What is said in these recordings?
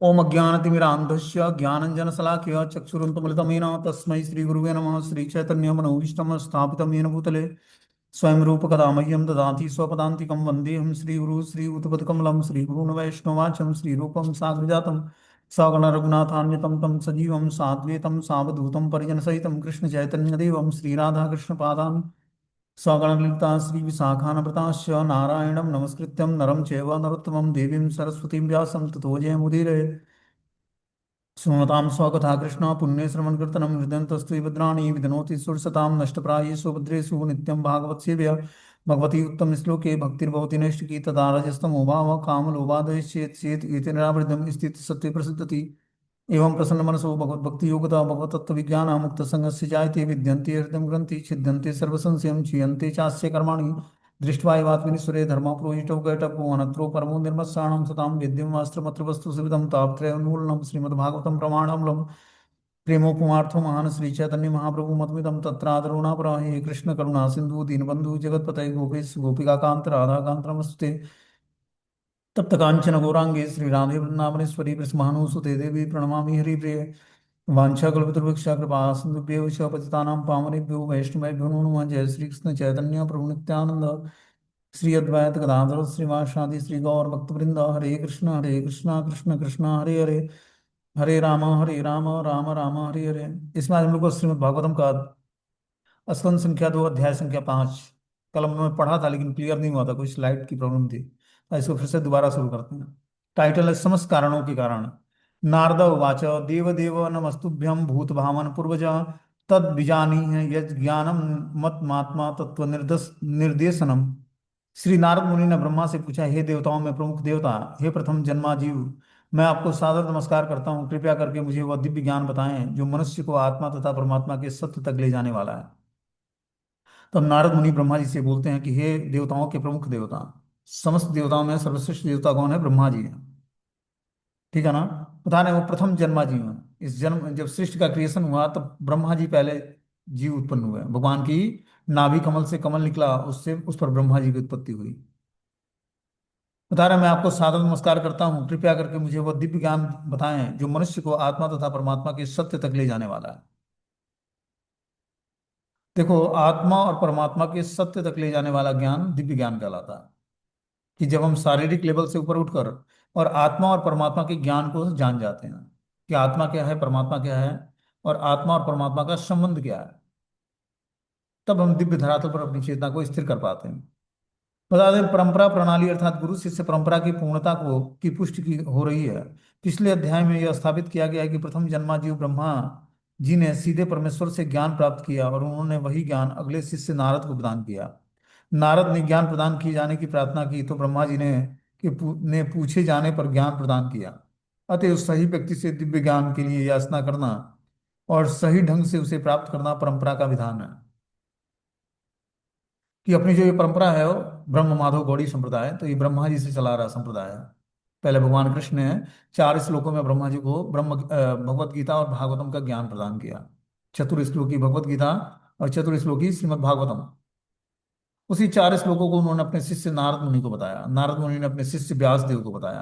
ओम अज्ञानतिमिरान्धस्य ज्ञानञ्जनशलाकया चक्षुरुन्मिलितमेन तस्मै श्रीगुरुवे नमः। श्रीचैतन्यमनोभीष्टं स्थापितं येन भूतले स्वयं रूपकदा मह्यं ददाति स्वपदान्तिकं। वन्देऽहं श्रीगुरुः श्रीयुतपदकमलं श्रीगुरून् वैष्णवाचं श्रीरूपं साग्रजातं सगणरघुनाथान्वितं तं सजीवं साद्वैतं सावधूतं परिजनसहितं कृष्णचैतन्यदेवं श्रीराधाकृष्णपादान् स्वगणललिता श्रीविशाखान्विताश्च नारायणं नमस्कृत्यं नरं चैव नरोत्तमं देवीं सरस्वतीं व्यासं ततो जयमुदीरये। सुमतां स्वकथा कृष्ण पुण्यश्रवणकीर्तनं हृदयन्तस्तु भद्राणि विधनोति सुरसतां नष्टप्रायेषु भद्रेषु नित्यं भागवत सेव्य भगवती उत्तम श्लोके भक्तिर्भवति नैष्टिकी तदा रजस्तमो भाव कामलोभादयश्चेत् चेत् एतेन निरावृतं स्थित सत्त्वे प्रसिद्धति। एवं प्रसन्नमनसो भगवद्भक्ति योगता भगवतत्त्वविज्ञान मुक्तसङ्गस्य जायते विद्यन्ते हृदयं ग्रन्थि छिद्यन्ते सर्वसंशयं क्षीयन्ते चास्य कर्माणि दृष्ट्वा एवात्मनिश्वरे धर्मपुरोहितो कैटभो अनत्रो परमो निर्मत्साणं सतां वेद्यं वास्त्रमत्र वस्तु सुविधं तापत्रयोन्मूलनं श्रीमद्भागवतं प्रमाणामूलं प्रेमोपमार्थो महान् श्रीचैतन्य महाप्रभु मतमिदं तत्रादरो न हे कृष्ण करुणा सिन्धु दीनबन्धु जगत्पतये गोपेश गोपिकान्त राधाकान्त नमस्ते। तप्त कांचन गौरांगे श्री राधे वृंदावनेश्वरी कृष्णानुसुते देवी प्रणमामि हरिप्रिये। वाञ्छाकल्पतरुवृक्षा कृपा सिन्धुभ्यो च पतितानां पावनेभ्यो वैष्णवेभ्यो नमो नमः। जय श्री कृष्ण चैतन्य प्रभु नित्यानंद श्री अद्वैत गदाधर श्रीवासादि श्री गौर भक्तवृंद। हरे कृष्णा कृष्ण कृष्ण हरे हरे, हरे राम राम राम हरे हरे। इसमें आज हम लोग को श्रीमद् भागवतम का स्कंद संख्या 2 अध्याय संख्या 5 कल हमने पढ़ा था, लेकिन क्लियर नहीं हुआ था, कोई स्लाइड की प्रॉब्लम थी, तो इसको फिर से दोबारा शुरू करते हैं। टाइटल है समस्त कारणों के कारण। नारद उवाच देव देव नमस्तुभ्यं भूत भावन पूर्वज तद बीजानी है यज ज्ञानम मत महात्मा तत्व निर्देशनम। श्री नारद मुनि ने ब्रह्मा से पूछा, हे देवताओं में प्रमुख देवता, हे प्रथम जन्मा जीव, मैं आपको सादर नमस्कार करता हूँ। कृपया करके मुझे वह दिव्य ज्ञान बताएं जो मनुष्य को आत्मा तथा परमात्मा के सत्य तक ले जाने वाला है। तब नारद मुनि ब्रह्मा जी से बोलते हैं कि हे देवताओं के प्रमुख देवता, समस्त देवताओं में सर्वश्रेष्ठ देवता कौन है? ब्रह्मा जी हैं। ठीक है ना? बता रहे हैं वो प्रथम जन्मा जीव हैं। इस जन्म जब सृष्टि का क्रिएशन हुआ तब ब्रह्मा जी पहले जीव उत्पन्न हुए। भगवान की नाभि कमल से कमल निकला, उससे उस पर ब्रह्मा जी की उत्पत्ति हुई। बता रहे हैं, मैं आपको सादर नमस्कार करता हूँ, कृपया करके मुझे वह दिव्य ज्ञान बताएं जो मनुष्य को आत्मा तथा परमात्मा के सत्य तक ले जाने वाला है। देखो, आत्मा और परमात्मा के सत्य तक ले जाने वाला ज्ञान दिव्य ज्ञान कहलाता है। कि जब हम शारीरिक लेवल से ऊपर उठकर और आत्मा और परमात्मा के ज्ञान को जान जाते हैं कि आत्मा क्या है, परमात्मा क्या है, और आत्मा और परमात्मा का संबंध क्या है, तब हम दिव्य धरातल पर अपनी चेतना को स्थिर कर पाते हैं। बता दें, परंपरा प्रणाली अर्थात गुरु शिष्य परंपरा की पूर्णता को की पुष्टि की हो रही है। पिछले अध्याय में यह स्थापित किया गया है कि प्रथम जन्मा जीव ब्रह्मा जी ने सीधे परमेश्वर से ज्ञान प्राप्त किया और उन्होंने वही ज्ञान अगले शिष्य नारद को प्रदान किया। नारद ने ज्ञान प्रदान किए जाने की प्रार्थना की तो ब्रह्मा जी ने पूछे जाने पर ज्ञान प्रदान किया। अतः उस सही व्यक्ति से दिव्य ज्ञान के लिए याचना करना और सही ढंग से उसे प्राप्त करना परंपरा का विधान है। कि अपनी जो ये परंपरा है वो ब्रह्म माधव गौड़ी संप्रदाय, तो ये ब्रह्मा जी से चला रहा संप्रदाय है। पहले भगवान कृष्ण ने 4 श्लोकों में ब्रह्मा जी को भगवत गीता और भागवतम का ज्ञान प्रदान किया। चतुर्श्लोकी भगवत गीता और चतुर्श्लोकी श्रीमद् भागवतम। उसी 4 श्लोकों को उन्होंने अपने शिष्य नारद मुनि को बताया। नारद मुनि ने अपने शिष्य व्यास देव को बताया।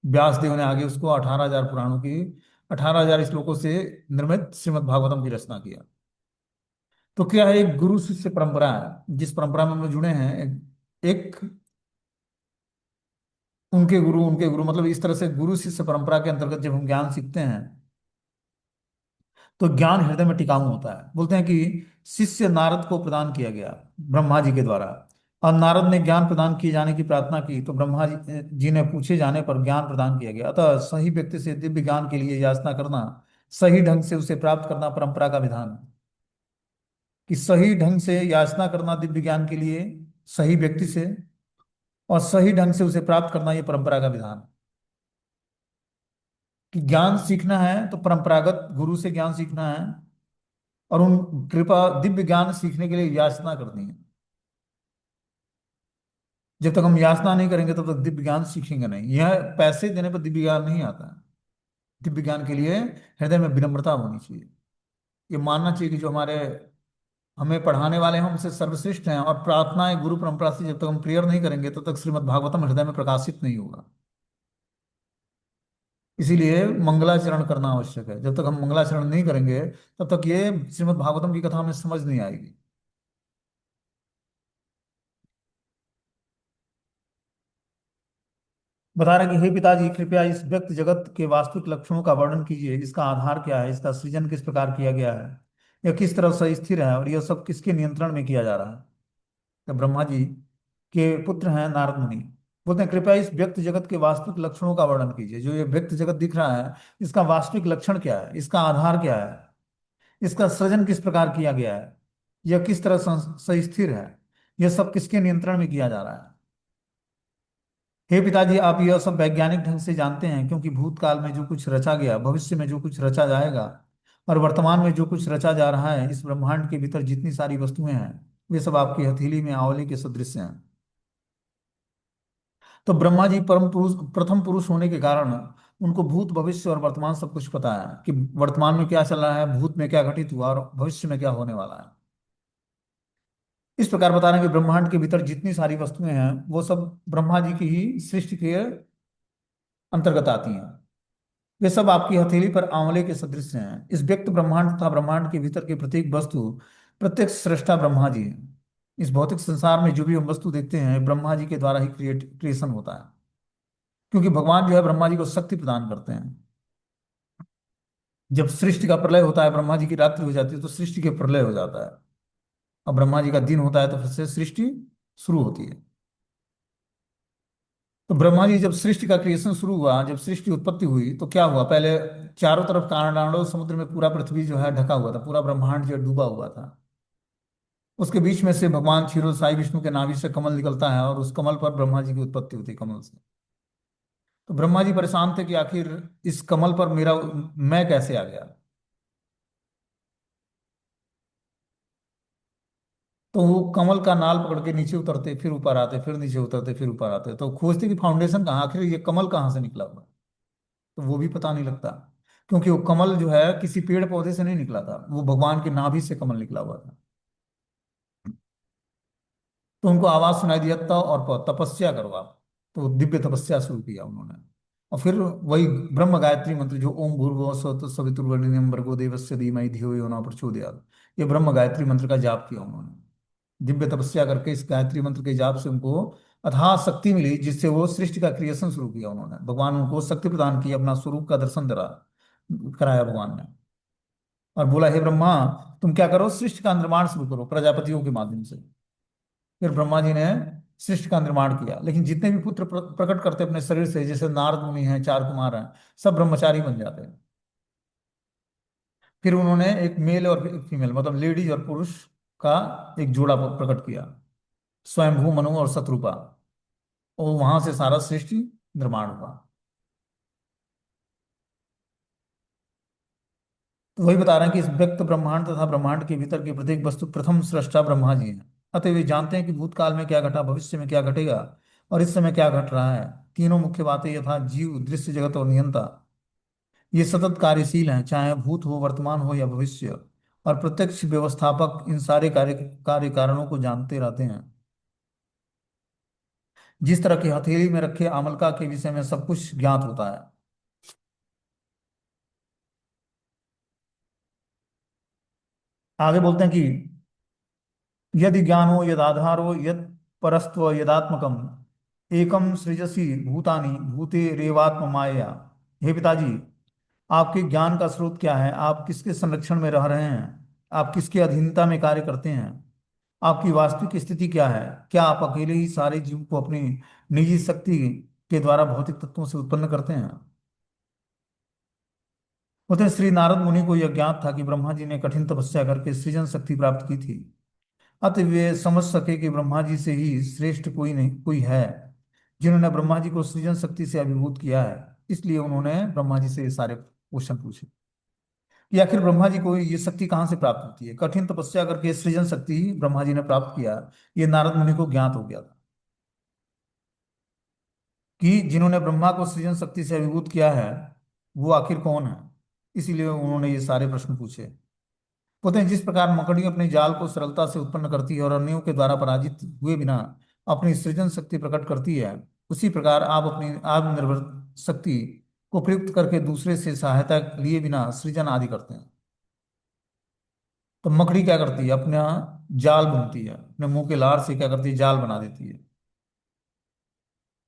व्यास देव ने आगे उसको 18,000 पुराणों की 18,000 श्लोकों से निर्मित श्रीमद् भागवतम की रचना किया। तो क्या है? एक गुरु शिष्य परंपरा है जिस परंपरा में हम लोग जुड़े हैं। एक उनके गुरु मतलब इस तरह से गुरु शिष्य परंपरा के अंतर्गत जब हम ज्ञान सीखते हैं तो ज्ञान हृदय में टिकाऊ होता है। बोलते हैं कि शिष्य नारद को प्रदान किया गया ब्रह्मा जी के द्वारा, और नारद ने ज्ञान प्रदान किए जाने की प्रार्थना की तो ब्रह्मा जी ने पूछे जाने पर ज्ञान प्रदान किया गया। अतः सही व्यक्ति से दिव्य ज्ञान के लिए याचना करना, सही ढंग से उसे प्राप्त करना परंपरा का विधान है। कि सही ढंग से याचना करना दिव्य ज्ञान के लिए सही व्यक्ति से, और सही ढंग से उसे प्राप्त करना, ये परंपरा का विधान है। कि ज्ञान सीखना है तो परंपरागत गुरु से ज्ञान सीखना है, और उन कृपा दिव्य ज्ञान सीखने के लिए याचना करनी है। जब तक हम याचना नहीं करेंगे तब तक दिव्य ज्ञान सीखेंगे नहीं। यह पैसे देने पर दिव्य ज्ञान नहीं आता है। दिव्य ज्ञान के लिए हृदय में विनम्रता होनी चाहिए। ये मानना चाहिए कि जो हमारे हमें पढ़ाने वाले हैं हमसे सर्वश्रेष्ठ हैं, और प्रार्थनाएं गुरु परंपरा से जब तक हम क्लियर नहीं करेंगे तब तक श्रीमद् भागवतम हृदय में प्रकाशित नहीं होगा। इसीलिए मंगलाचरण करना आवश्यक है। जब तक हम मंगलाचरण नहीं करेंगे तब तक ये श्रीमद् भागवतम की कथा हमें समझ नहीं आएगी। बता रहे कि हे पिताजी, कृपया इस व्यक्त जगत के वास्तविक लक्षणों का वर्णन कीजिए। इसका आधार क्या है, इसका सृजन किस प्रकार किया गया है, यह किस तरह से स्थिर है, और यह सब किसके नियंत्रण में किया जा रहा है। तो ब्रह्मा जी के पुत्र हैं नारद मुनि, बोलते हैं कृपया इस व्यक्त जगत के वास्तविक लक्षणों का वर्णन कीजिए। जो ये व्यक्त जगत दिख रहा है, इसका वास्तविक लक्षण क्या है, इसका आधार क्या है, इसका सृजन किस प्रकार किया गया है, यह किस तरह से स्थिर है, यह सब किसके नियंत्रण में किया जा रहा है। हे पिताजी, आप यह सब वैज्ञानिक ढंग से जानते हैं, क्योंकि भूतकाल में जो कुछ रचा गया, भविष्य में जो कुछ रचा जाएगा, और वर्तमान में जो कुछ रचा जा रहा है, इस ब्रह्मांड के भीतर जितनी सारी वस्तुएं हैं, वे सब आपकी हथेली में आंवले के सदृश हैं। तो ब्रह्मा जी परम पुरुष, प्रथम पुरुष होने के कारण उनको भूत भविष्य और वर्तमान सब कुछ पता है कि वर्तमान में क्या चल रहा है, भूत में क्या घटित हुआ, और भविष्य में क्या होने वाला है। इस प्रकार बता रहे हैं कि ब्रह्मांड के भीतर जितनी सारी वस्तुएं हैं, वो सब ब्रह्मा जी की ही सृष्टि के अंतर्गत आती हैं। वे सब आपकी हथेली पर आंवले के सदृश हैं। इस व्यक्त ब्रह्मांड तथा ब्रह्मांड के भीतर की प्रत्येक वस्तु, प्रत्येक सृष्टा ब्रह्मा जी है। इस भौतिक संसार में जो भी हम वस्तु देखते हैं, ब्रह्मा जी के द्वारा ही क्रिएशन होता है, क्योंकि भगवान जो है ब्रह्मा जी को शक्ति प्रदान करते हैं। जब सृष्टि का प्रलय होता है, ब्रह्मा जी की रात्रि हो जाती है, तो सृष्टि के प्रलय हो जाता है। और ब्रह्मा जी का दिन होता है, तो फिर से सृष्टि शुरू होती है। तो ब्रह्मा जी जब सृष्टि का क्रिएशन शुरू हुआ, जब सृष्टि उत्पत्ति हुई, तो क्या हुआ, पहले चारों तरफ कांडांडव समुद्र में पूरा पृथ्वी जो है ढका हुआ था, पूरा ब्रह्मांड जो डूबा हुआ था। उसके बीच में से भगवान क्षीरोद साई विष्णु के नाभि से कमल निकलता है, और उस कमल पर ब्रह्मा जी की उत्पत्ति होती है, कमल से। तो ब्रह्मा जी परेशान थे कि आखिर इस कमल पर मेरा मैं कैसे आ गया। तो वो कमल का नाल पकड़ के नीचे उतरते, फिर ऊपर आते, फिर नीचे उतरते, फिर ऊपर आते, तो खोजते कि फाउंडेशन कहाँ, आखिर ये कमल कहाँ से निकला हुआ है। तो वो भी पता नहीं लगता, क्योंकि वो कमल जो है किसी पेड़ पौधे से नहीं निकला था, वो भगवान के नाभि से कमल निकला हुआ था। तो उनको आवाज सुनाई दिया था, और तपस्या करो आप। तो दिव्य तपस्या शुरू किया उन्होंने। और फिर वही ब्रह्म गायत्री मंत्र, जो ओम भूर्भुवः स्वः सवितुर्वरेण्यं भर्गो देवस्य धीमहि धियो यो न प्रचोदयात्, ये ब्रह्म गायत्री मंत्र का जाप किया उन्होंने। दिव्य तपस्या करके इस गायत्री मंत्र के जाप से उनको अथाह शक्ति मिली, जिससे वो सृष्टि का क्रिएशन शुरू किया उन्होंने। भगवान उनको शक्ति प्रदान की, अपना स्वरूप का दर्शन करा कराया भगवान ने। और बोला, हे ब्रह्मा, तुम क्या करो, सृष्टि का निर्माण शुरू करो प्रजापतियों के माध्यम से। फिर ब्रह्मा जी ने सृष्टि का निर्माण किया। लेकिन जितने भी पुत्र प्रकट करते अपने शरीर से, जैसे नारद मुनि हैं, चार कुमार हैं, सब ब्रह्मचारी बन जाते हैं। फिर उन्होंने एक मेल और एक फीमेल, मतलब लेडीज और पुरुष का एक जोड़ा प्रकट किया, स्वयंभू मनु और शत्रुपा। और वहां से सारा सृष्टि निर्माण हुआ। तो वही बता रहे हैं कि इस व्यक्त ब्रह्मांड तथा ब्रह्मांड के भीतर की प्रत्येक वस्तु प्रथम सृष्टा ब्रह्मा जी हैं। अतः वे जानते हैं कि भूतकाल में क्या घटा, भविष्य में क्या घटेगा, और इस समय क्या घट रहा है। तीनों मुख्य बातें यथा जीव, दृश्य जगत और नियंता, ये सतत कार्यशील हैं, चाहे भूत हो, वर्तमान हो या भविष्य। और प्रत्यक्ष व्यवस्थापक इन सारे कार्य कारणों को जानते रहते हैं। जिस तरह की हथेली में रखे आमलका के विषय में सब कुछ ज्ञात होता है। आगे बोलते हैं कि यदि ज्ञानो यदाधारो यद परस्त्व यदात्मकम एकम सृजसी भूतानि भूते रेवात्म माया। हे पिताजी, आपके ज्ञान का स्रोत क्या है, आप किसके संरक्षण में रह रहे हैं, आप किसके अधीनता में कार्य करते हैं, आपकी वास्तविक स्थिति क्या है। क्या आप अकेले ही सारे जीव को अपनी निजी शक्ति के द्वारा भौतिक तत्वों से उत्पन्न करते हैं। बोलते हैं, श्री नारद मुनि को यह ज्ञात था कि ब्रह्मा जी ने कठिन तपस्या करके सृजन शक्ति प्राप्त की थी। अतः वे समझ सके कि ब्रह्मा जी से ही श्रेष्ठ कोई नहीं, कोई है जिन्होंने ब्रह्मा जी को सृजन शक्ति से अभिभूत किया है। इसलिए उन्होंने ब्रह्मा जी से ये सारे क्वेश्चन पूछे कि आखिर ब्रह्मा जी को ये शक्ति कहाँ से प्राप्त होती है। कठिन तपस्या करके सृजन शक्ति ही ब्रह्मा जी ने प्राप्त किया। ये नारद मुनि को ज्ञात हो गया था कि जिन्होंने ब्रह्मा को सृजन शक्ति से अभिभूत किया है, वो आखिर कौन है। इसीलिए उन्होंने ये सारे प्रश्न पूछे। कहते हैं, जिस प्रकार मकड़ी अपने जाल को सरलता से उत्पन्न करती है और अन्यों के द्वारा पराजित हुए बिना अपनी सृजन शक्ति प्रकट करती है, उसी प्रकार आप अपनी आत्मनिर्भर शक्ति को प्रयुक्त करके दूसरे से सहायता लिए बिना सृजन आदि करते हैं। तो मकड़ी क्या करती है, अपना जाल बुनती है, अपने मुंह के लार से क्या करती है, जाल बना देती है।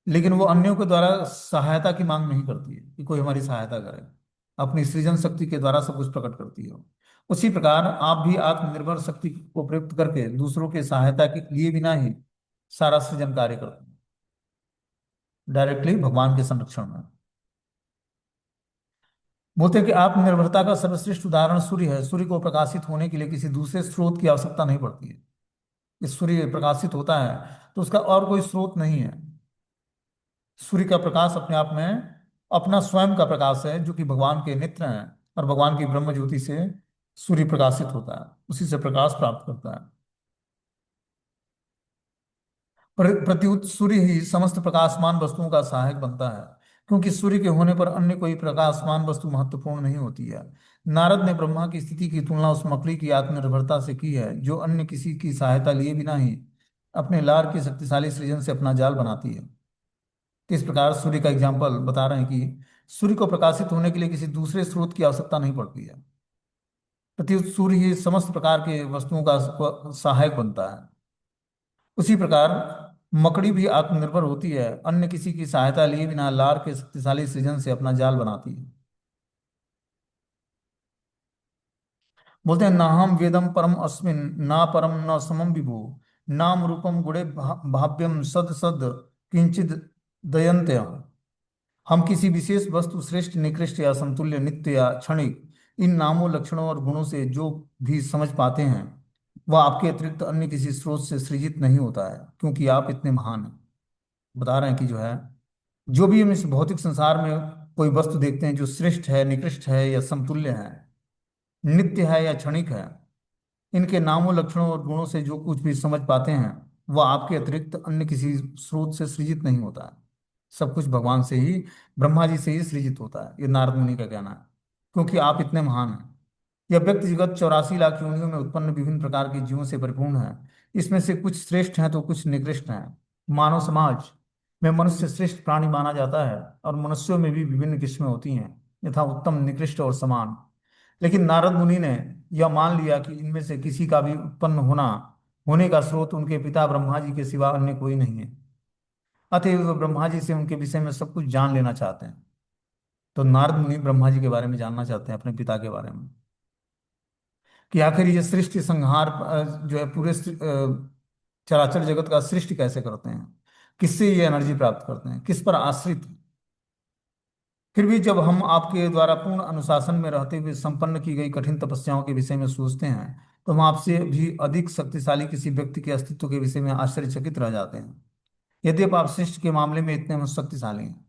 लेकिन वो अन्यों के द्वारा सहायता की मांग नहीं करती है कि कोई हमारी सहायता करे। अपनी सृजन शक्ति के द्वारा सब कुछ प्रकट करती है। उसी प्रकार आप भी आत्मनिर्भर शक्ति को प्रयुक्त करके दूसरों के सहायता के लिए बिना ही सारा सृजन कार्य करते हैं, डायरेक्टली भगवान के संरक्षण में। बोलते हैं कि आत्मनिर्भरता का सर्वश्रेष्ठ उदाहरण सूर्य है। सूर्य को प्रकाशित होने के लिए किसी दूसरे स्रोत की आवश्यकता नहीं पड़ती है। इस सूर्य प्रकाशित होता है तो उसका और कोई स्रोत नहीं है। सूर्य का प्रकाश अपने आप में अपना स्वयं का प्रकाश है, जो कि भगवान के नेत्र हैं। और भगवान की ब्रह्म ज्योति से सूर्य प्रकाशित होता है, उसी से प्रकाश प्राप्त करता है। प्रत्युत सूर्य ही समस्त प्रकाशमान वस्तुओं का सहायक बनता है, क्योंकि सूर्य के होने पर अन्य कोई प्रकाशमान वस्तु महत्वपूर्ण नहीं होती है। नारद ने ब्रह्मा की स्थिति की तुलना उस मकड़ी की आत्मनिर्भरता से की है, जो अन्य किसी की सहायता लिए बिना ही अपने लार की शक्तिशाली सृजन से अपना जाल बनाती है। तो इस प्रकार सूर्य का एग्जाम्पल बता रहे हैं कि सूर्य को प्रकाशित होने के लिए किसी दूसरे स्रोत की आवश्यकता नहीं पड़ती है। प्रत्युत सूर्य ही समस्त प्रकार के वस्तुओं का सहायक बनता है। उसी प्रकार मकड़ी भी आत्मनिर्भर होती है, अन्य किसी की सहायता लिए बिना लार के शक्तिशाली सृजन से अपना जाल बनाती है। बोलते हैं, ना हम वेदम परम अस्मिन, ना परम न समम विभु, नाम रूपम गुणे भाव्यम सद सद किंचित दयन्त्य। हम किसी विशेष वस्तु श्रेष्ठ निकृष्ट या समतुल्य नित्य या क्षणिक इन नामों लक्षणों और गुणों से जो भी समझ पाते हैं, वह आपके अतिरिक्त अन्य किसी स्रोत से सृजित नहीं होता है, क्योंकि आप इतने महान हैं। बता रहे हैं कि जो है, जो भी हम इस भौतिक संसार में कोई वस्तु देखते हैं जो श्रेष्ठ है, निकृष्ट है या समतुल्य है, नित्य है या क्षणिक है, इनके नामों लक्षणों और गुणों से जो कुछ भी समझ पाते हैं, वह आपके अतिरिक्त अन्य किसी स्रोत से सृजित नहीं होता है। सब कुछ भगवान से ही, ब्रह्मा जी से ही सृजित होता है, ये नारद मुनि का कहना है। क्योंकि आप इतने महान हैं। यह व्यक्ति जगत 84 लाख योनियों में उत्पन्न विभिन्न प्रकार के जीवों से परिपूर्ण है। इसमें से कुछ श्रेष्ठ हैं तो कुछ निकृष्ट हैं। मानव समाज में मनुष्य श्रेष्ठ प्राणी माना जाता है, और मनुष्यों में भी विभिन्न किस्में होती हैं, यथा उत्तम, निकृष्ट और समान। लेकिन नारद मुनि ने यह मान लिया कि इनमें से किसी का भी उत्पन्न होने का स्रोत उनके पिता ब्रह्मा जी के सिवा अन्य कोई नहीं है। अतएव वे ब्रह्मा जी से उनके विषय में सब कुछ जान लेना चाहते हैं। तो नारद मुनि ब्रह्मा जी के बारे में जानना चाहते हैं, अपने पिता के बारे में, कि आखिर ये सृष्टि संहार जो है पूरे चराचर जगत का सृष्टि कैसे करते हैं, किससे ये एनर्जी प्राप्त करते हैं, किस पर आश्रित हैं। फिर भी जब हम आपके द्वारा पूर्ण अनुशासन में रहते हुए संपन्न की गई कठिन तपस्याओं के विषय में सोचते हैं, तो हम आपसे भी अधिक शक्तिशाली किसी व्यक्ति के अस्तित्व के विषय में आश्चर्यचकित रह जाते हैं, यद्यपि आप सृष्टि के मामले में इतने शक्तिशाली हैं।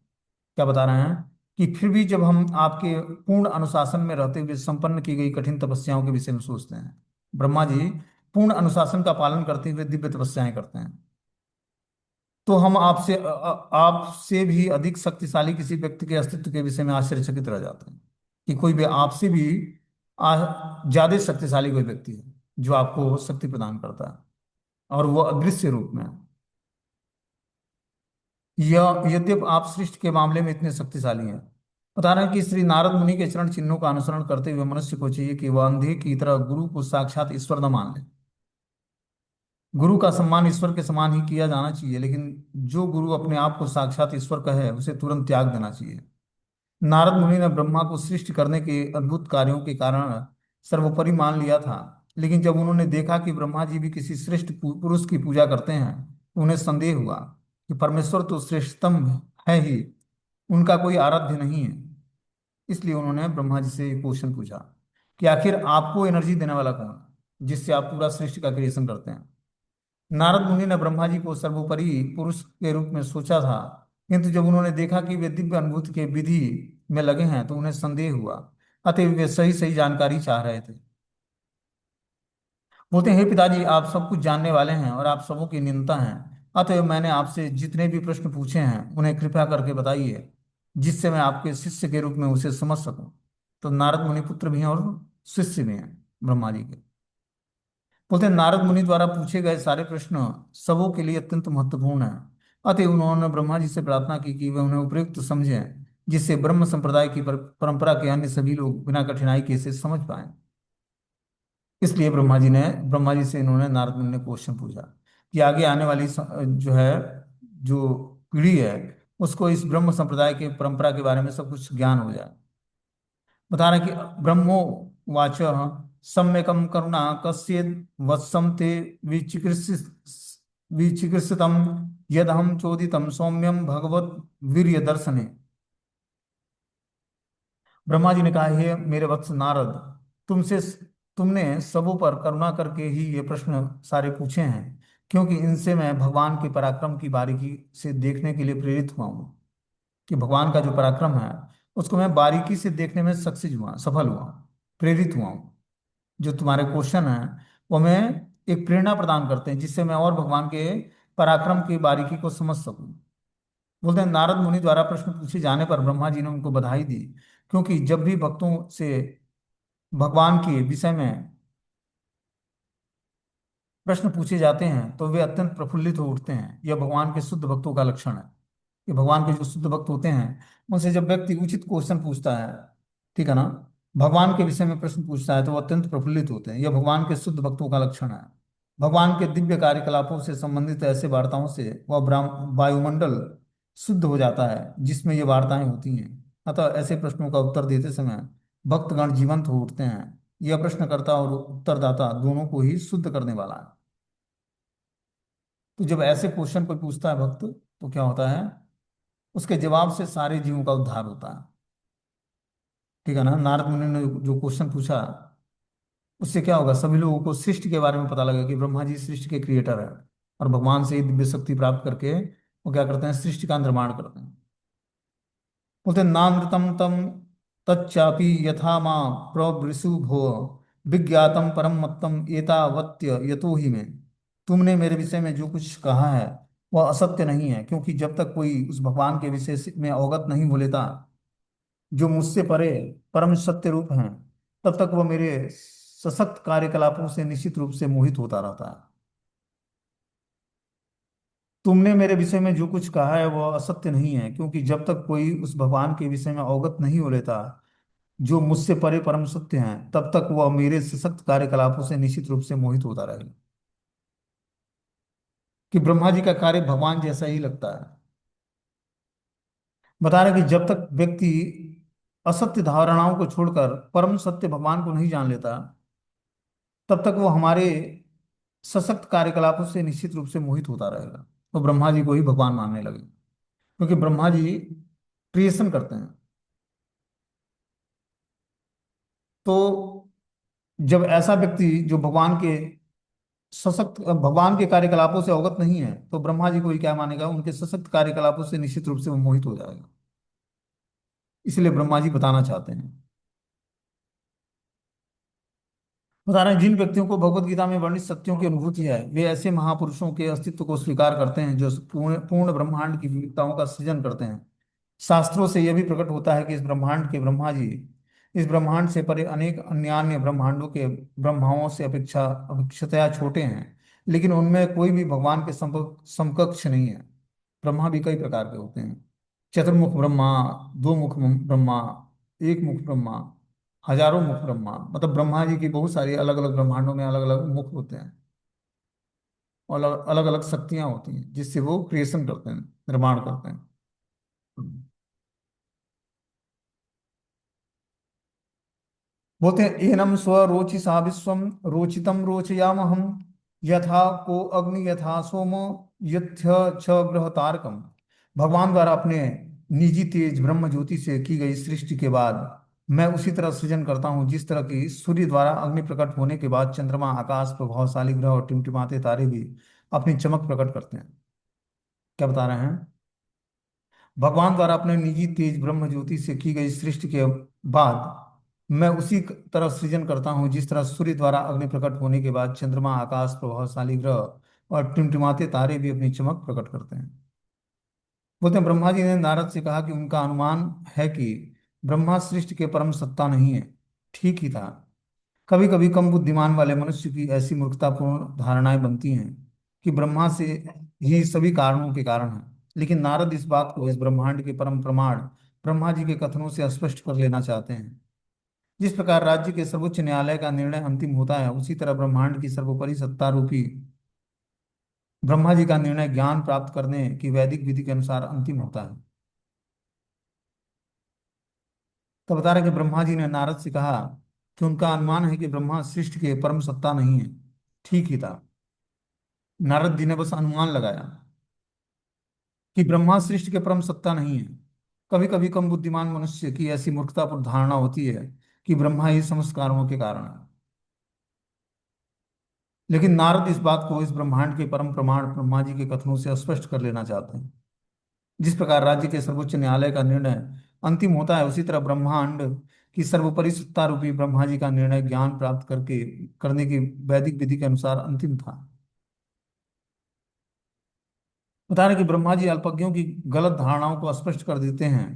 क्या बता रहे हैं, कि फिर भी जब हम आपके पूर्ण अनुशासन में रहते हुए संपन्न की गई कठिन तपस्याओं के विषय में सोचते हैं, ब्रह्मा जी पूर्ण अनुशासन का पालन करते हुए दिव्य तपस्याएं करते हैं, तो हम आपसे भी अधिक शक्तिशाली किसी व्यक्ति के अस्तित्व के विषय में आश्चर्यचकित रह जाते हैं, कि कोई भी आपसे भी ज्यादा शक्तिशाली कोई व्यक्ति है जो आपको शक्ति प्रदान करता है, और वो अदृश्य रूप में है। यह यद्यपि आप सृष्टि के मामले में इतने शक्तिशाली हैं। बता रहे हैं कि श्री नारद मुनि के चरण चिन्हों का अनुसरण करते हुए मनुष्य को चाहिए कि वह अंधे की तरह गुरु को साक्षात ईश्वर न मान ले। गुरु का सम्मान ईश्वर के समान ही किया जाना चाहिए, लेकिन जो गुरु अपने आप को साक्षात ईश्वर कहे, उसे तुरंत त्याग देना चाहिए। नारद मुनि ने ब्रह्मा को सृष्टि करने के अद्भुत कार्यों के कारण सर्वोपरि मान लिया था, लेकिन जब उन्होंने देखा कि ब्रह्मा जी भी किसी श्रेष्ठ पुरुष की पूजा करते हैं, तो उन्हें संदेह हुआ कि परमेश्वर तो श्रेष्ठतम है ही, उनका कोई आराध्य नहीं है। इसलिए उन्होंने ब्रह्मा जी से एक क्वेश्चन पूछा कि आखिर आपको एनर्जी देने वाला कौन है, जिससे आप पूरा सृष्टि का क्रिएशन करते हैं। नारद मुनि ने ब्रह्मा जी को सर्वोपरि पुरुष के रूप में सोचा था, किंतु जब उन्होंने देखा कि वे दिव्य अनुभूति के विधि में लगे हैं, तो उन्हें संदेह हुआ। अतः वे सही सही जानकारी चाह रहे थे। बोलते हैं, हे पिताजी, आप सब कुछ जानने वाले हैं और आप सबों की नियंता हैं। अतः मैंने आपसे जितने भी प्रश्न पूछे हैं उन्हें कृपया करके बताइए, जिससे मैं आपके शिष्य के रूप में उसे समझ सकूं। तो नारद मुनि पुत्र भी हैं और शिष्य भी हैं ब्रह्मा जी के। बोलते हैं, नारद मुनि द्वारा पूछे गए सारे प्रश्न सबों के लिए अत्यंत महत्वपूर्ण है। अतः उन्होंने ब्रह्मा जी से प्रार्थना की कि वे उन्हें उपयुक्त समझें जिससे ब्रह्म संप्रदाय की परंपरा के अन्य सभी लोग बिना कठिनाई के इसे समझ पाए। इसलिए ब्रह्मा जी से इन्होंने नारद मुनि ने क्वेश्चन पूछा कि आगे आने वाली जो है, जो पीढ़ी है, उसको इस ब्रह्म संप्रदाय के परंपरा के बारे में सब कुछ ज्ञान हो जाए। बता रहे कि ब्रह्मो वाच सम्यकम करुणा कस्य वत्सम ते विचिकित्सितम यदहम चोदितम सौम्यम भगवत वीर्य दर्शने। ब्रह्मा जी ने कहा, हे मेरे वत्स नारद, तुमसे तुमने सबों पर करुणा करके ही ये प्रश्न सारे पूछे हैं, क्योंकि इनसे मैं भगवान के पराक्रम की बारीकी से देखने के लिए प्रेरित हुआ हूँ। कि भगवान का जो पराक्रम है उसको मैं बारीकी से देखने में सक्सेस हुआ, सफल हुआ, प्रेरित हुआ हूँ। जो तुम्हारे क्वेश्चन है वो मैं एक प्रेरणा प्रदान करते हैं, जिससे मैं और भगवान के पराक्रम की बारीकी को समझ सकूं। बोलते हैं नारद मुनि द्वारा प्रश्न पूछे जाने पर ब्रह्मा जी ने उनको बधाई दी, क्योंकि जब भी भक्तों से भगवान के विषय में प्रश्न पूछे जाते हैं तो वे अत्यंत प्रफुल्लित हो उठते हैं। यह भगवान के शुद्ध भक्तों का लक्षण है। कि भगवान के जो शुद्ध भक्त होते हैं उनसे जब व्यक्ति उचित क्वेश्चन पूछता है, ठीक है ना, भगवान के विषय में प्रश्न पूछता है, तो वो अत्यंत प्रफुल्लित होते हैं। यह भगवान के शुद्ध भक्तों का लक्षण है। भगवान के दिव्य कार्यकलापों से संबंधित ऐसे वार्ताओं से वह वायुमंडल शुद्ध हो जाता है जिसमें ये वार्ताएं होती हैं। अतः ऐसे प्रश्नों का उत्तर देते समय भक्तगण जीवंत हो उठते हैं। यह प्रश्नकर्ता और उत्तरदाता दोनों को ही शुद्ध करने वाला है। तो जब ऐसे क्वेश्चन कोई पूछता है भक्त, तो क्या होता है, उसके जवाब से सारे जीवों का उद्धार होता है। ठीक है ना। नारद मुनि ने जो क्वेश्चन पूछा, उससे क्या होगा, सभी लोगों को सृष्टि के बारे में पता लगा कि ब्रह्मा जी सृष्टि के क्रिएटर है, और भगवान से ही दिव्य शक्ति प्राप्त करके वो क्या करते हैं, सृष्टि का निर्माण करते हैं। बोलते हैं, नानृतम तम तच्चापि यथा माँ प्रवृषु भो विज्ञातम परम मत्तम एतावत्य यतो ही में। तुमने मेरे विषय में जो कुछ कहा है वह असत्य नहीं है, क्योंकि जब तक कोई उस भगवान के विषय में अवगत नहीं हो लेता जो मुझसे परे परम सत्य रूप हैं, तब तक वह मेरे सशक्त कार्यकलापों से निश्चित रूप से मोहित होता रहता है। तुमने मेरे विषय में जो कुछ कहा है वह असत्य नहीं है, क्योंकि जब तक कोई उस भगवान के विषय में अवगत नहीं हो लेता जो मुझसे परे परम सत्य हैं, तब तक वह मेरे सशक्त कार्यकलापों से निश्चित रूप से मोहित होता रहेगा। कि ब्रह्मा जी का कार्य भगवान जैसा ही लगता है। बता रहे कि जब तक व्यक्ति असत्य धारणाओं को छोड़कर परम सत्य भगवान को नहीं जान लेता, तब तक वो हमारे सशक्त कार्यकलापों से निश्चित रूप से मोहित होता रहेगा। तो ब्रह्मा जी को ही भगवान मानने लगे, क्योंकि ब्रह्मा जी क्रिएशन करते हैं। तो जब ऐसा व्यक्ति जो भगवान के कार्यकलापों से अवगत नहीं है, तो ब्रह्मा जी को ही क्या मानेगा, उनके सशक्त कार्यकलापों से निश्चित रूप से वो मोहित हो जाएगा। इसलिए ब्रह्मा जी बताना चाहते हैं। बता रहे हैं, जिन व्यक्तियों को भगवत गीता में वर्णित सत्यों की अनुभूति है, वे ऐसे महापुरुषों के अस्तित्व को स्वीकार करते हैं जो पूर्ण पूर्ण ब्रह्मांड की विविधताओं का सृजन करते हैं। शास्त्रों से यह भी प्रकट होता है कि इस ब्रह्मांड के ब्रह्मा जी इस ब्रह्मांड से परे अनेक अन्य ब्रह्मांडों के ब्रह्माओं से अपेक्षातया छोटे हैं, लेकिन उनमें कोई भी भगवान के समकक्ष नहीं है। ब्रह्मा भी कई प्रकार के होते हैं। चतुर्मुख ब्रह्मा, दो मुख ब्रह्मा, एक मुख ब्रह्मा, हजारों मुख ब्रह्मा। मतलब ब्रह्मा जी की बहुत सारी अलग अलग ब्रह्मांडों में अलग अलग मुख होते हैं, और अलग अलग शक्तियां होती हैं जिससे वो क्रिएशन करते हैं, निर्माण करते हैं। बोलते हैं, एनम स्व रोचि सा विश्वम रोचितम रोचयामहम यथा को अग्नि यथा सोम यथ्य छ बृहतारकम। भगवान द्वारा अपने निजी तेज ब्रह्म ज्योति से की गई सृष्टि के बाद मैं उसी तरह सृजन करता हूँ जिस तरह की सूर्य द्वारा अग्नि प्रकट होने के बाद चंद्रमा, आकाश, प्रभावशाली ग्रह और टिमटिमाते तारे भी अपनी चमक प्रकट करते हैं। क्या बता रहे हैं, भगवान द्वारा अपने निजी तेज ब्रह्म ज्योति से की गई सृष्टि के बाद मैं उसी तरह सृजन करता हूँ जिस तरह सूर्य द्वारा अग्नि प्रकट होने के बाद चंद्रमा, आकाश, प्रभावशाली ग्रह और टिमटिमाते तारे भी अपनी चमक प्रकट करते हैं। बोलते हैं, ब्रह्मा जी ने नारद से कहा कि उनका अनुमान है कि ब्रह्मा सृष्टि के परम सत्ता नहीं है। ठीक ही था। कभी कभी कम बुद्धिमान वाले मनुष्य की ऐसी मूर्खतापूर्ण धारणाएं बनती हैं कि ब्रह्मा से ही सभी कारणों के कारण है। लेकिन नारद इस बात को इस ब्रह्मांड के परम प्रमाण ब्रह्मा जी के कथनों से स्पष्ट कर लेना चाहते हैं। जिस प्रकार राज्य के सर्वोच्च न्यायालय का निर्णय अंतिम होता है, उसी तरह ब्रह्मांड की सर्वोपरि सत्ता रूपी ब्रह्मा जी का निर्णय ज्ञान प्राप्त करने की वैदिक विधि के अनुसार अंतिम होता है। तो बता रहे कि ब्रह्मा जी ने नारद से कहा कि उनका अनुमान है कि ब्रह्मा सृष्टि के परम सत्ता नहीं है। ठीक ही था। नारद जी ने बस अनुमान लगाया कि ब्रह्मा सृष्टि के परम सत्ता नहीं है। कभी कभी कम बुद्धिमान मनुष्य की ऐसी मूर्खतापूर्ण धारणा होती है कि ब्रह्मा ही समस्त कारणों के कारण है। लेकिन नारद इस बात को इस ब्रह्मांड के परम प्रमाण ब्रह्मा जी के कथनों से स्पष्ट कर लेना चाहते हैं। जिस प्रकार राज्य के सर्वोच्च न्यायालय का निर्णय अंतिम होता है, उसी तरह ब्रह्मांड की सर्वोपरि सत्ता रूपी ब्रह्मा जी का निर्णय ज्ञान प्राप्त करके करने की वैदिक विधि के अनुसार अंतिम था। बता रहे कि ब्रह्मा जी अल्पज्ञों की गलत धारणाओं को स्पष्ट कर देते हैं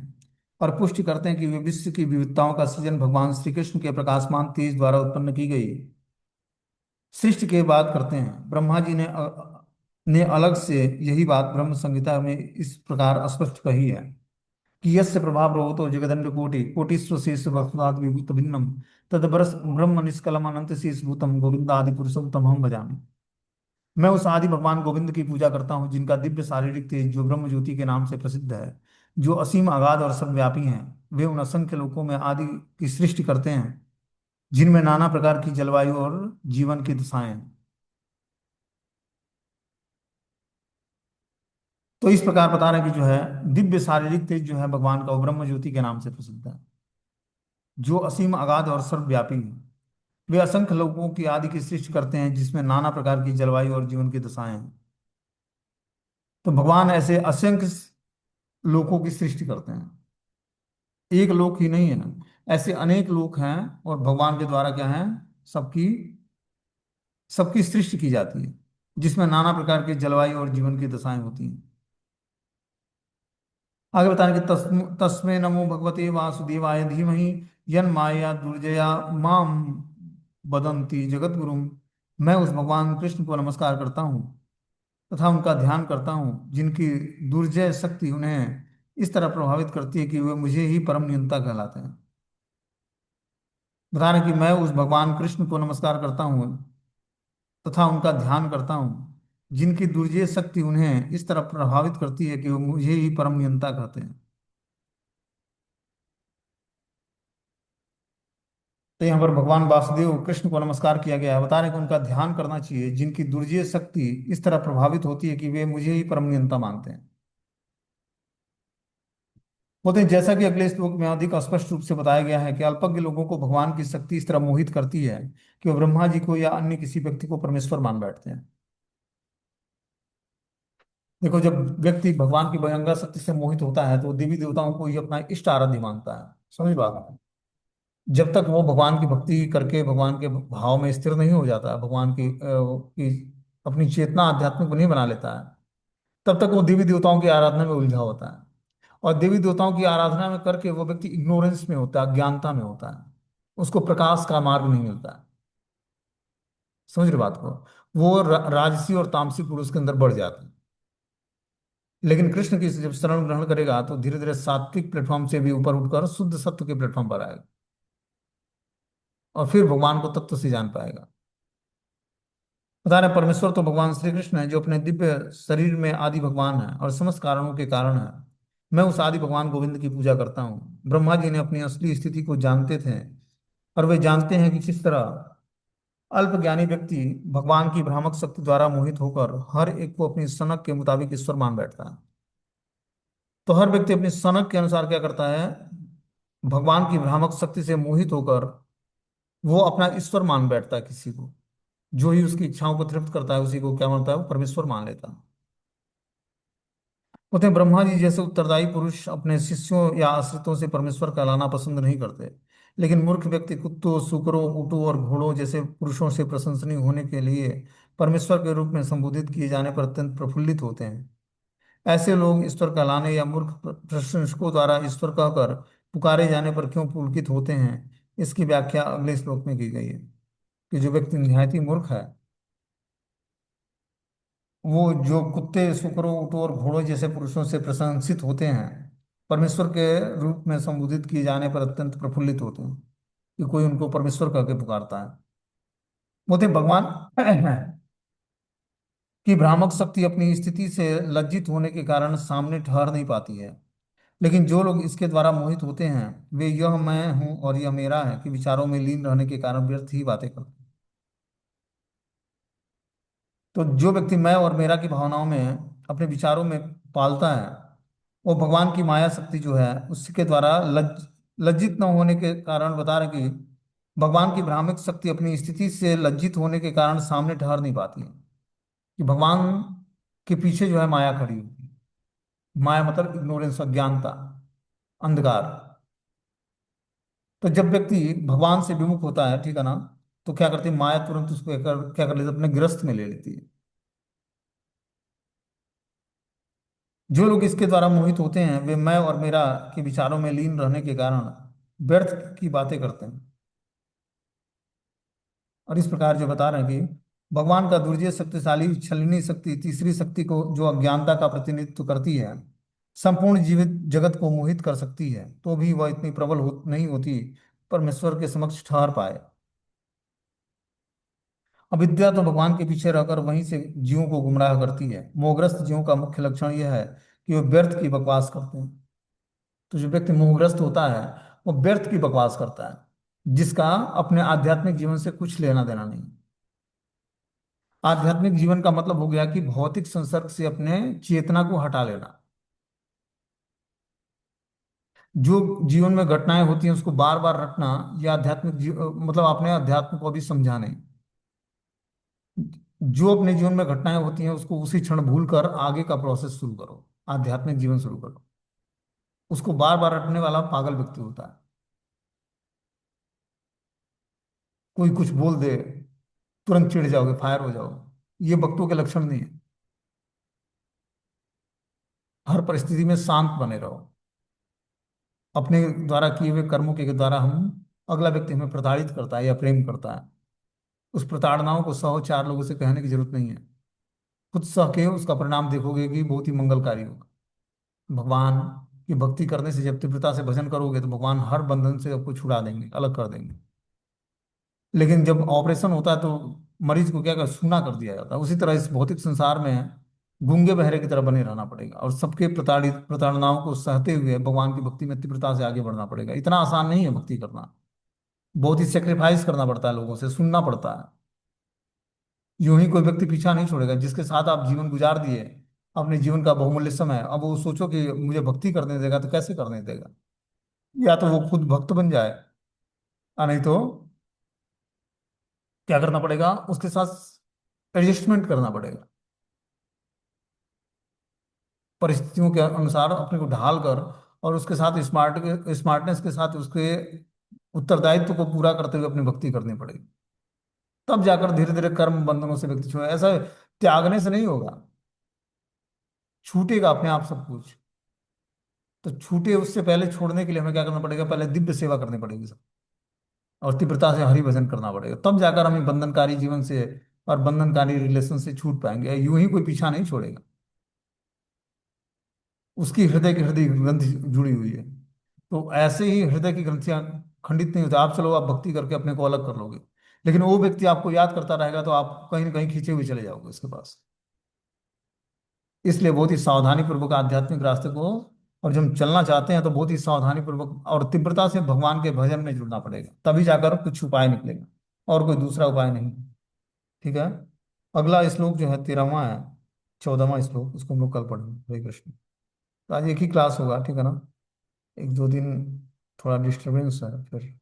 और पुष्टि करते हैं कि वे विश्व की विविधताओं का सृजन भगवान श्री कृष्ण के प्रकाशमान तेज द्वारा उत्पन्न की गई सृष्टि के बाद करते हैं। ब्रह्मा जी ने अलग से यही बात ब्रह्म संहिता में इस प्रकार स्पष्ट कही है कि यस्य प्रभाव रोहतो जगदंड कोटि कोटिस्व शेष वक्त्राद विभूत भिन्नम तदबरस ब्रह्म निष्कलम अनंत शेष भूतम गोविंदादि पुरुषोत्तम हम भजामि। मैं उस आदि भगवान गोविंद की पूजा करता हूँ, जिनका दिव्य शारीरिक तेज जो ब्रह्म ज्योति के नाम से प्रसिद्ध है, जो असीम अगाध और सर्वव्यापी हैं। वे उन असंख्य लोकों में आदि की सृष्टि करते हैं, जिनमें नाना प्रकार की जलवायु और जीवन की दशाएं हैं। तो इस प्रकार बता रहे हैं कि जो है दिव्य शारीरिक तेज जो है भगवान का, वो ब्रह्म ज्योति के नाम से प्रसिद्ध है, जो असीम अगाध और सर्वव्यापी है। वे असंख्य लोगों की आदि की सृष्टि करते हैं, जिसमें नाना प्रकार की जलवायु और जीवन की दशाएं हैं। तो भगवान ऐसे असंख्य लोकों की सृष्टि करते हैं। एक लोक ही नहीं है, ऐसे अनेक लोक हैं। और भगवान के द्वारा क्या है, सबकी सबकी सृष्टि की जाती है, जिसमें नाना प्रकार के जलवायु और जीवन की दशाएं होती हैं। आगे बता रहे कि तस्मे नमो भगवते वासुदेवाय धीमहि यन माया दुर्जया माम बदंती जगत गुरु। मैं उस भगवान कृष्ण को नमस्कार करता हूँ तथा उनका ध्यान करता हूँ, जिनकी दुर्जय शक्ति उन्हें इस तरह प्रभावित करती है कि वे मुझे ही परम नियंता कहलाते हैं। बता रहे कि मैं उस भगवान कृष्ण को नमस्कार करता हूँ तथा उनका ध्यान करता हूँ, जिनकी दुर्जय शक्ति उन्हें इस तरह प्रभावित करती है कि वे मुझे ही परम नियंता कहते हैं। तो यहाँ पर भगवान वासुदेव कृष्ण को नमस्कार किया गया है। बता रहे हैं कि उनका ध्यान करना चाहिए, जिनकी दुर्जय शक्ति इस तरह प्रभावित होती है कि वे मुझे ही परम नियंता मानते हैं। बोलते हैं जैसा कि अगले श्लोक में अधिक स्पष्ट रूप से बताया गया है कि अल्पज्ञ लोगों को भगवान की शक्ति इस तरह मोहित करती है कि वो ब्रह्मा जी को या अन्य किसी व्यक्ति को परमेश्वर मान बैठते हैं। देखो, जब व्यक्ति भगवान की भयंकर शक्ति से मोहित होता है, तो वो देवी देवताओं को ही अपना इष्ट आराध्य मानता है। समझ बात है। जब तक वो भगवान की भक्ति करके भगवान के भाव में स्थिर नहीं हो जाता, भगवान की अपनी चेतना आध्यात्मिक नहीं बना लेता है, तब तक वो देवी देवताओं की आराधना में उलझा होता है। और देवी देवताओं की आराधना में करके वो व्यक्ति इग्नोरेंस में होता है, अज्ञानता में होता है। उसको प्रकाश का मार्ग नहीं मिलता है। समझ रहे बात को। वो राजसी और तामसी गुण उसके अंदर बढ़ जाते हैं। लेकिन कृष्ण की जब शरण ग्रहण करेगा, तो धीरे धीरे सात्विक प्लेटफॉर्म से भी ऊपर उठकर शुद्ध सत्व के प्लेटफॉर्म पर आएगा और फिर भगवान को तत्व से जान पाएगा। बता रहे परमेश्वर तो भगवान श्री कृष्ण है, जो अपने दिव्य शरीर में आदि भगवान है और समस्त कारणों के कारण है। मैं उस आदि भगवान गोविंद की पूजा करता हूँ। ब्रह्मा जी ने अपनी असली स्थिति को जानते थे, और वे जानते हैं कि किस तरह अल्प ज्ञानी व्यक्ति भगवान की भ्रामक शक्ति द्वारा मोहित होकर हर एक को अपनी सनक के मुताबिक ईश्वर मान बैठता है। तो हर व्यक्ति अपनी सनक के अनुसार क्या करता है, भगवान की भ्रामक शक्ति से मोहित होकर वो अपना ईश्वर मान बैठता है किसी को। जो ही उसकी इच्छाओं को तृप्त करता है, उसी को क्या मानता है, वो परमेश्वर मान लेता है। कहते हैं ब्रह्मा जी जैसे उत्तरदायी पुरुष अपने शिष्यों या आश्रितों से परमेश्वर कहलाना पसंद नहीं करते। लेकिन मूर्ख व्यक्ति कुत्तों, सूकरों, ऊँटों और घोड़ों जैसे पुरुषों से प्रशंसनीय होने के लिए परमेश्वर के रूप में संबोधित किए जाने पर अत्यंत प्रफुल्लित होते हैं। ऐसे लोग ईश्वर कहलाने या मूर्ख प्रशंसकों द्वारा ईश्वर कहकर पुकारे जाने पर क्यों पुलकित होते हैं, इसकी व्याख्या अगले श्लोक में की गई है। कि जो व्यक्ति निहायत ही मूर्ख है, वो जो कुत्ते, सुकरों, ऊँटों और घोड़ों जैसे पुरुषों से प्रशंसित होते हैं, परमेश्वर के रूप में संबोधित किए जाने पर अत्यंत प्रफुल्लित होते हैं कि कोई उनको परमेश्वर करके पुकारता है। बोलते हैं, भगवान की भ्रामक शक्ति अपनी स्थिति से लज्जित होने के कारण सामने ठहर नहीं पाती है। लेकिन जो लोग इसके द्वारा मोहित होते हैं, वे यह मैं हूं और यह मेरा है कि विचारों में लीन रहने के कारण व्यर्थ ही बातें करते हैं। तो जो व्यक्ति मैं और मेरा की भावनाओं में अपने विचारों में पालता है, वो भगवान की माया शक्ति जो है उसके द्वारा लज्जित न होने के कारण बता रहे कि भगवान की भ्रामक शक्ति अपनी स्थिति से लज्जित होने के कारण सामने ठहर नहीं पाती है, कि भगवान के पीछे जो है माया खड़ी होती है। माया मतलब इग्नोरेंस, अज्ञानता, अंधकार। तो जब व्यक्ति भगवान से विमुख होता है, ठीक है ना, तो क्या करती है माया, तुरंत उसको क्या कर लेती है, अपने गिरफ्त में ले लेती है। जो लोग इसके द्वारा मोहित होते हैं, वे मैं और मेरा के विचारों में लीन रहने के कारण व्यर्थ की बातें करते हैं। और इस प्रकार जो बता रहे हैं कि भगवान का दुर्जय शक्तिशाली छलनी शक्ति, तीसरी शक्ति को जो अज्ञानता का प्रतिनिधित्व करती है, संपूर्ण जीवित जगत को मोहित कर सकती है, तो भी वह इतनी प्रबल नहीं होती परमेश्वर के समक्ष ठहर पाए। अविद्या तो भगवान के पीछे रहकर वहीं से जीवों को गुमराह करती है। मोहग्रस्त जीवों का मुख्य लक्षण यह है कि वे व्यर्थ की बकवास करते हैं। तो जो व्यक्ति मोहग्रस्त होता है, वो व्यर्थ की बकवास करता है, जिसका अपने आध्यात्मिक जीवन से कुछ लेना देना नहीं। आध्यात्मिक जीवन का मतलब हो गया कि भौतिक संसर्ग से अपने चेतना को हटा लेना। जो जीवन में घटनाएं होती हैं उसको बार बार रटना, यह मतलब अपने अध्यात्म को भी समझा नहीं। जो अपने जीवन में घटनाएं होती हैं उसको उसी क्षण भूल कर आगे का प्रोसेस शुरू करो, आध्यात्मिक जीवन शुरू करो। उसको बार बार रटने वाला पागल व्यक्ति होता है। कोई कुछ बोल दे, तुरंत चिढ़ जाओगे, फायर हो जाओगे, ये भक्तों के लक्षण नहीं है। हर परिस्थिति में शांत बने रहो। अपने द्वारा किए हुए कर्मों के द्वारा हम अगला व्यक्ति हमें प्रताड़ित करता है या प्रेम करता है, उस प्रताड़नाओं को सौ चार लोगों से कहने की जरूरत नहीं है। खुद सह के उसका परिणाम देखोगे कि बहुत ही मंगलकारी होगा। भगवान की भक्ति करने से, जब तीव्रता से भजन करोगे, तो भगवान हर बंधन से आपको छुड़ा देंगे, अलग कर देंगे। लेकिन जब ऑपरेशन होता है तो मरीज को क्या कर सूना कर दिया जाता है। उसी तरह इस भौतिक संसार में गूंगे बहरे की तरह बने रहना पड़ेगा और सबके प्रताड़नाओं को सहते हुए भगवान की भक्ति में तीव्रता से आगे बढ़ना पड़ेगा। इतना आसान नहीं है भक्ति करना। बहुत ही सेक्रीफाइस करना पड़ता है, लोगों से सुनना पड़ता है। यूं ही कोई व्यक्ति पीछा नहीं छोड़ेगा। जिसके साथ आप जीवन गुजार दिए, अपने जीवन का बहुमूल्य समय, अब वो सोचो कि मुझे भक्ति करने देगा, तो कैसे करने देगा? या तो वो खुद भक्त बन जाए, या नहीं तो क्या करना पड़ेगा, उसके साथ एडजस्टमेंट करना पड़ेगा। परिस्थितियों के अनुसार अपने को ढाल कर और उसके साथ स्मार्टनेस के साथ उसके उत्तरदायित्व को पूरा करते हुए अपनी भक्ति करनी पड़ेगी। तब जाकर धीरे धीरे कर्म बंधनों से व्यक्ति छोड़े। ऐसा त्यागने से नहीं होगा, छूटेगा अपने आप सब कुछ। तो छूटे उससे पहले छोड़ने के लिए हमें क्या करना पड़ेगा, पहले दिव्य सेवा करनी पड़ेगी सब, और तीव्रता से हरि भजन करना पड़ेगा। तब जाकर हमें बंधनकारी जीवन से और बंधनकारी रिलेशन से छूट पाएंगे। यूं ही कोई पीछा नहीं छोड़ेगा। उसकी हृदय की हृदय ग्रंथि जुड़ी हुई है। तो ऐसे ही हृदय की ग्रंथियां खंडित नहीं होती। आप चलो, आप भक्ति करके अपने को अलग कर लोगे, लेकिन वो व्यक्ति आपको याद करता रहेगा, तो आप कहीं ना कहीं खींचे हुए चले जाओगे उसके पास। इसलिए बहुत ही सावधानी पूर्वक आध्यात्मिक रास्ते को, और जब हम चलना चाहते हैं तो बहुत ही सावधानी पूर्वक और तीव्रता से भगवान के भजन में जुड़ना पड़ेगा, तभी जाकर कुछ उपाय निकलेगा। और कोई दूसरा उपाय नहीं। ठीक है। अगला श्लोक जो है 13वां है, 14वां श्लोक, उसको हम लोग कल पढ़ेंगे। हरे कृष्ण। तो आज एक ही क्लास होगा, ठीक है ना? एक दो दिन थोड़ा डिस्टरबेंस है, फिर